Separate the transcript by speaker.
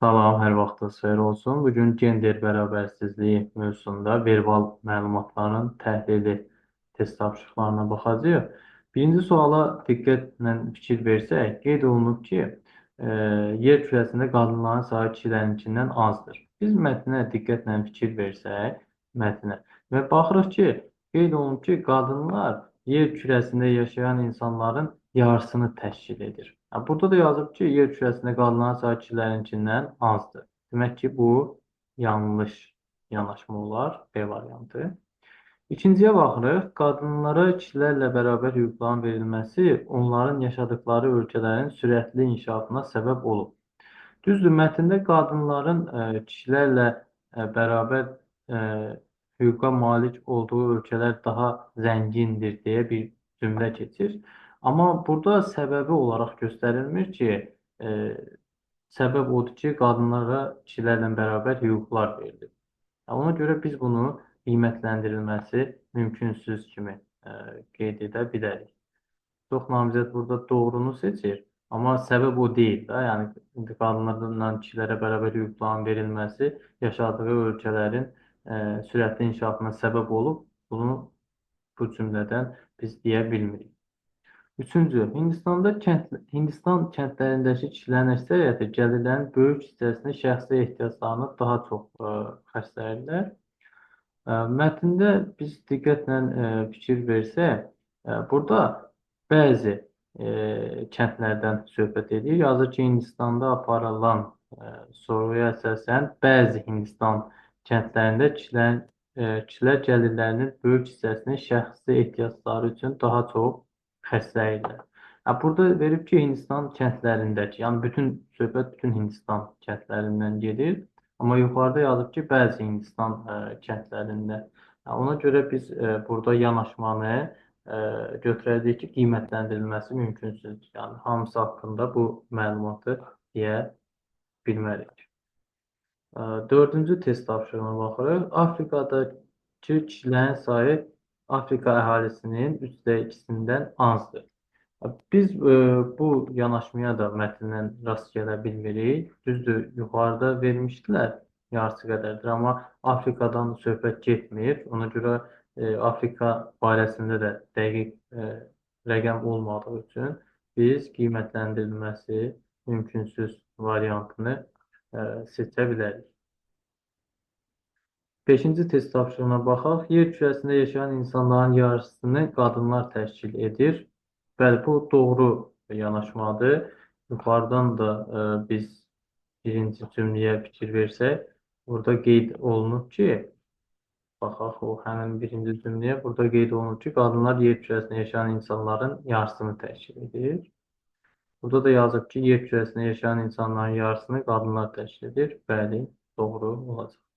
Speaker 1: Salam, hər vaxtınız xeyir olsun. Bugün gender bərabərsizliyi mövzusunda verbal məlumatların təhlili test tapşırıqlarına baxacağıq. Birinci suala diqqətlə fikir versək, qeyd olunub ki, yer kürəsində qadınların sayı kişilərinkindən azdır. Biz mətnə diqqətlə fikir versək, mətnə və baxırıq ki, qeyd olunub ki, qadınlar yer kürəsində yaşayan insanların yarısını təşkil edir. Burada da yazıb ki, yer kürəsində qadınların sayı kişilərinkindən azdır. Demək ki, bu yanlış yanaşma olar, B variantı. İkinciyə baxırıq. Qadınlara kişilərlə bərabər hüquqların verilməsi onların yaşadıkları ölkələrin sürətli inkişafına səbəb olub. Düzdür, mətndə qadınların kişilərlə bərabər e, hüquqa malik olduğu ölkələr daha zəngindir deyə bir cümlə keçir. Amma burada səbəbi olaraq göstərilmir ki, e, səbəb odur ki, qadınlara kişilərlə bərabər hüquqlar verilir. Ona görə biz bunu qiymətləndirilməsi mümkünsüz kimi qeyd edə bilərik. Çox namizəd burada doğrunu seçir, amma səbəb o deyil də. Yəni indi qadınlarla kişilərə bərabər hüquqların verilməsi yaşadığı ölkələrin sürətli inkişafına səbəb olub. Bunu bu cümlədən biz deyə bilmirik. Üçüncü, Hindistan kəndlərindəki kişilərin əksəriyyəti gəlirlərin böyük hissəsini şəxsi ehtiyaclarını daha çox xərcləyirlər. Mətndə biz diqqətlə fikir versək, burada bəzi kəndlərdən söhbət edir. Yazır ki, Hindistanda aparılan sorğuya əsasən bəzi Hindistan kəndlərində kişilər gəlirlərinin böyük hissəsini şəxsi ehtiyacları üçün daha çox xərcləyirlər. Burada verib ki, Hindistan kəndlərindəki, yəni söhbət bütün Hindistan kəndlərindən gedir. Amma yuxarıda yazıb ki, bəzi Hindistan kəndlərində. Ona görə biz burada yanaşmanı götürəcəyik ki, qiymətləndirilməsi mümkünsüzdür. Yəni hamısı haqqında bu məlumatı deyə bilmərik. Dördüncü test tapşırığına baxırıq. Afrikadakı kişilərin sayı Afrika əhalisinin 2/3-dən azdır. Biz bu yanaşmaya da mətndən rast gələ bilmirik. Düzdür, yuxarıda vermişdilər yarısı qədərdir, amma Afrikadan söhbət getmir. Ona görə Afrika barəsində də dəqiq rəqəm olmadığı üçün biz qiymətləndirilməsi mümkünsüz variantını seçə bilərik. Beşinci test tapşırığına baxaq. Yer kürəsində yaşayan insanların yarısını qadınlar təşkil edir. Bəli, bu doğru yanaşmadır. Yuxarıdan da biz birinci cümləyə fikir versək, burada qeyd olunub ki, baxaq o həmin birinci cümləyə, burada qeyd olunub ki, qadınlar yer kürəsində yaşayan insanların yarısını təşkil edir. Burada da yazıb ki, yer kürəsində yaşayan insanların yarısını qadınlar təşkil edir. Bəli, doğru olacaq.